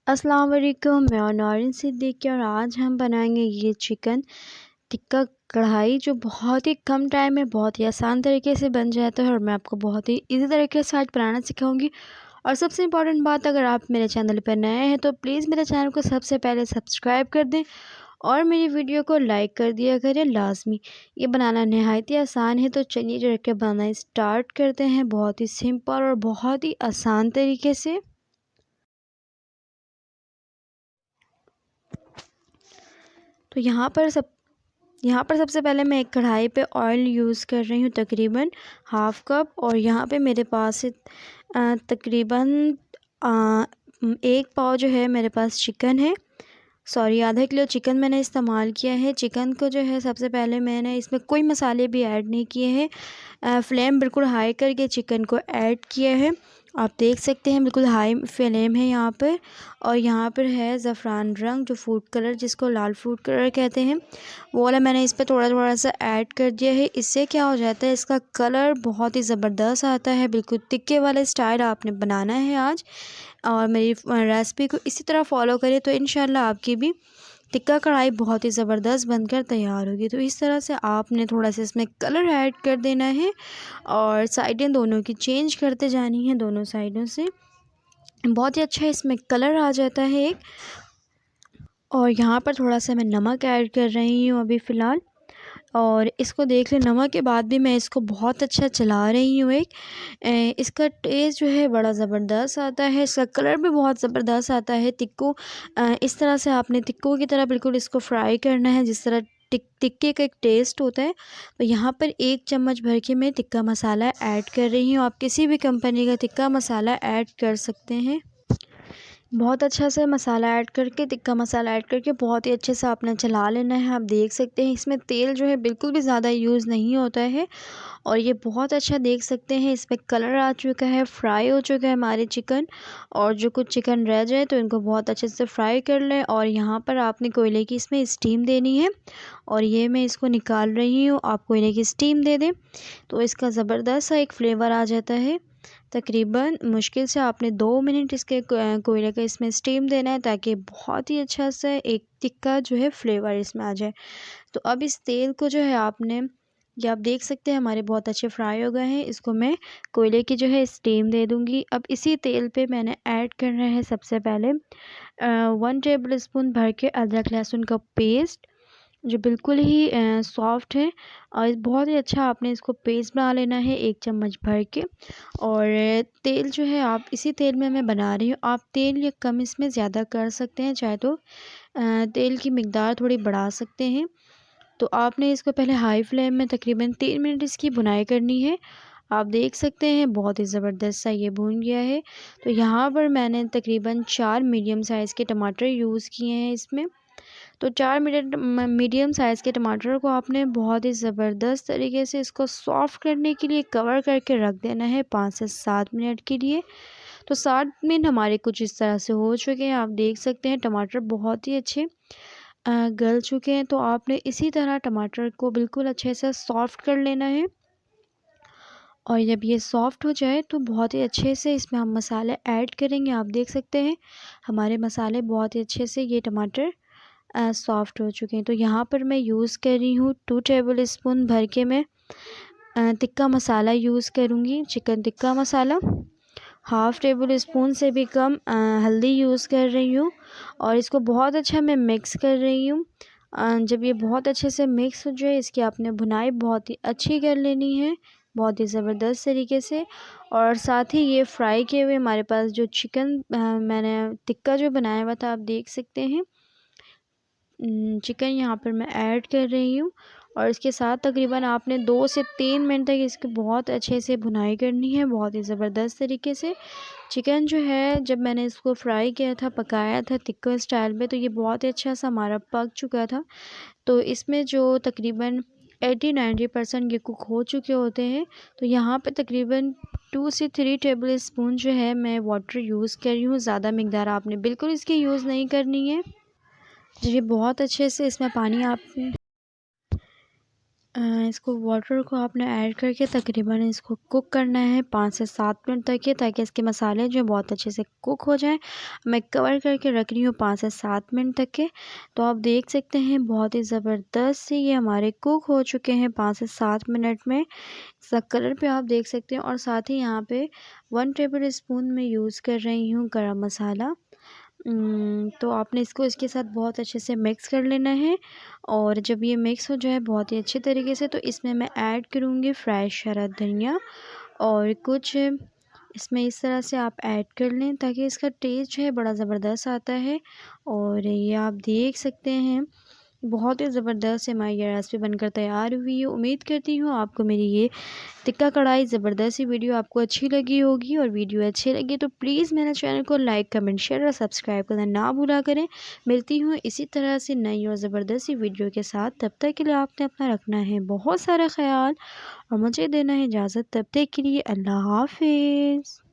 अस्सलाम वालेकुम, मैं हूं नौरीन सिद्दीकी और आज हम बनाएंगे ये चिकन टिक्का कढ़ाई जो बहुत ही कम टाइम में बहुत ही आसान तरीके से बन जाता है और मैं आपको बहुत ही इजी तरीके से आज बनाना सिखाऊंगी। और सबसे इम्पॉर्टेंट बात, अगर आप मेरे चैनल पर नए हैं तो प्लीज़ मेरे चैनल को सबसे पहले सब्सक्राइब कर दें और मेरी वीडियो को लाइक कर दिया करें लाजमी। ये बनाना नहायत ही आसान है, तो चलिए डायरेक्ट बनाना स्टार्ट करते हैं बहुत ही सिंपल और बहुत ही आसान तरीके से। तो यहाँ पर सबसे पहले मैं एक कढ़ाई पे ऑयल यूज़ कर रही हूँ तकरीबन हाफ़ कप। और यहाँ पे मेरे पास तकरीबन अ, 1 पाव जो है मेरे पास चिकन है। सॉरी, आधा किलो चिकन मैंने इस्तेमाल किया है। चिकन को जो है सबसे पहले मैंने इसमें कोई मसाले भी ऐड नहीं किए हैं। फ्लेम बिल्कुल हाई करके चिकन को ऐड किया है। आप देख सकते हैं बिल्कुल हाई फ्लेम है यहाँ पर। और यहाँ पर है ज़फ़रान रंग, जो फूड कलर जिसको लाल फूड कलर कहते हैं, वो वाला मैंने इस पर थोड़ा थोड़ा सा ऐड कर दिया है। इससे क्या हो जाता है, इसका कलर बहुत ही ज़बरदस्त आता है। बिल्कुल तिक्के वाले स्टाइल आपने बनाना है आज, और मेरी रेसिपी को इसी तरह फॉलो करें तो इंशाल्लाह आपकी भी टिक्का कढ़ाई बहुत ही ज़बरदस्त बनकर तैयार होगी। तो इस तरह से आपने थोड़ा सा इसमें कलर ऐड कर देना है और साइडें दोनों की चेंज करते जानी है, दोनों साइडों से बहुत ही अच्छा इसमें कलर आ जाता है एक। और यहाँ पर थोड़ा सा मैं नमक ऐड कर रही हूँ अभी फ़िलहाल, और इसको देख लें। नमक के बाद भी मैं इसको बहुत अच्छा चला रही हूँ इसका टेस्ट जो है बड़ा ज़बरदस्त आता है, इसका कलर भी बहुत ज़बरदस्त आता है। इस तरह से आपने टिक्कों की तरह बिल्कुल इसको फ्राई करना है, जिस तरह टिक्के का एक टेस्ट होता है। तो यहाँ पर 1 चम्मच भर के मैं टिक्का मसाला ऐड कर रही हूँ। आप किसी भी कंपनी का टिक्का मसाला ऐड कर सकते हैं। बहुत अच्छा से मसाला ऐड करके, टिक्का मसाला ऐड करके बहुत ही अच्छे से आपने चला लेना है। आप देख सकते हैं इसमें तेल जो है बिल्कुल भी ज़्यादा यूज़ नहीं होता है। और ये बहुत अच्छा देख सकते हैं इसमें कलर आ चुका है, फ्राई हो चुका है हमारे चिकन। और जो कुछ चिकन रह जाए तो इनको बहुत अच्छे से फ्राई कर लें। और यहाँ पर आपने कोयले की इसमें स्टीम देनी है, और ये मैं इसको निकाल रही हूँ। आप कोयले की स्टीम दे दें तो इसका ज़बरदस्त सा एक फ्लेवर आ जाता है। तकरीबन मुश्किल से आपने 2 मिनट इसके कोयले का इसमें स्टीम देना है, ताकि बहुत ही अच्छा सा एक टिक्का जो है फ्लेवर इसमें आ जाए। तो अब इस तेल को जो है आपने, ये आप देख सकते हैं हमारे बहुत अच्छे फ्राई हो गए हैं। इसको मैं कोयले की जो है स्टीम दे दूँगी। अब इसी तेल पे मैंने ऐड करना है सबसे पहले 1 टेबल स्पून भर के अदरक लहसुन का पेस्ट, जो बिल्कुल ही सॉफ्ट है। और बहुत ही अच्छा आपने इसको पेस्ट बना लेना है 1 चम्मच भर के। और तेल जो है आप इसी तेल में मैं बना रही हूँ। आप तेल या कम इसमें ज़्यादा कर सकते हैं, चाहे तो तेल की मिकदार थोड़ी बढ़ा सकते हैं। तो आपने इसको पहले हाई फ्लेम में तकरीबन 3 मिनट इसकी भुनाई करनी है। आप देख सकते हैं बहुत ही ज़बरदस्त सा ये भून गया है। तो यहाँ पर मैंने तकरीबन 4 मीडियम साइज़ के टमाटर यूज़ किए हैं इसमें। तो 4 मीडियम साइज़ के टमाटर को आपने बहुत ही ज़बरदस्त तरीके से इसको सॉफ़्ट करने के लिए कवर करके रख देना है 5 से 7 मिनट के लिए। तो 7 मिनट हमारे कुछ इस तरह से हो चुके हैं। आप देख सकते हैं टमाटर बहुत ही अच्छे गल चुके हैं। तो आपने इसी तरह टमाटर को बिल्कुल अच्छे से सॉफ़्ट कर लेना है। और जब ये सॉफ़्ट हो जाए तो बहुत ही अच्छे से इसमें हम मसाले ऐड करेंगे। आप देख सकते हैं हमारे मसाले बहुत ही अच्छे से, ये टमाटर सॉफ़्ट हो चुके हैं। तो यहाँ पर मैं यूज़ कर रही हूँ 2 टेबल स्पून भर के मैं टिक्का मसाला यूज़ करूँगी, chicken tikka masala. Half table spoon से भी कम हल्दी यूज़ कर रही हूँ, और इसको बहुत अच्छा मैं मिक्स कर रही हूँ। जब ये बहुत अच्छे से मिक्स हो जाए, इसकी आपने भुनाई बहुत ही अच्छी कर लेनी है, बहुत ही ज़बरदस्त तरीके से। और साथ ही ये फ्राई किए हुए हमारे पास जो चिकन मैंने टिक्का जो बनाया हुआ था, आप देख सकते हैं चिकन यहाँ पर मैं ऐड कर रही हूँ। और इसके साथ तकरीबन आपने 2 से 3 मिनट तक इसकी बहुत अच्छे से भुनाई करनी है, बहुत ही ज़बरदस्त तरीके से। चिकन जो है जब मैंने इसको फ्राई किया था, पकाया था टिक्का स्टाइल में, तो ये बहुत ही अच्छा सा हमारा पक चुका था। तो इसमें जो तकरीबन 80-90% ये कुक हो चुके होते हैं। तो यहाँ पे तकरीबन 2 से 3 टेबल स्पून जो है मैं वाटर यूज़ कर रही हूँ। ज़्यादा मिकदार आपने बिल्कुल इसकी यूज़ नहीं करनी है। जी, बहुत अच्छे से इसमें पानी आप इसको वाटर को आपने ऐड करके तकरीबन इसको कुक करना है 5 से 7 मिनट तक के, ताकि इसके मसाले जो बहुत अच्छे से कुक हो जाएं। मैं कवर करके रख रही हूँ 5 से 7 मिनट तक के। तो आप देख सकते हैं बहुत ही ज़बरदस्त से ये हमारे कुक हो चुके हैं 5 से 7 मिनट में। इसका कलर पे आप देख सकते हैं। और साथ ही यहाँ पे 1 टेबल स्पून में यूज़ कर रही हूँ गरम मसाला। तो आपने इसको इसके साथ बहुत अच्छे से मिक्स कर लेना है। और जब ये मिक्स हो जाए बहुत ही अच्छे तरीके से, तो इसमें मैं ऐड करूँगी फ्रेश हरा धनिया और कुछ इसमें इस तरह से आप ऐड कर लें, ताकि इसका टेस्ट जो है बड़ा ज़बरदस्त आता है। और ये आप देख सकते हैं बहुत ही ज़बरदस्त से हमारी ये रेसिपी बनकर तैयार हुई है। उम्मीद करती हूँ आपको मेरी ये टिक्का कढ़ाई ज़बरदस्त सी वीडियो आपको अच्छी लगी होगी। और वीडियो अच्छी लगी तो प्लीज़ मेरे चैनल को लाइक, कमेंट, शेयर और सब्सक्राइब करना ना भूला करें। मिलती हूँ इसी तरह से नई और ज़बरदस्त सी वीडियो के साथ। तब तक के लिए आपने अपना रखना है बहुत सारा ख्याल और मुझे देना है इजाज़त। तब तक के लिए अल्लाह हाफ़िज़।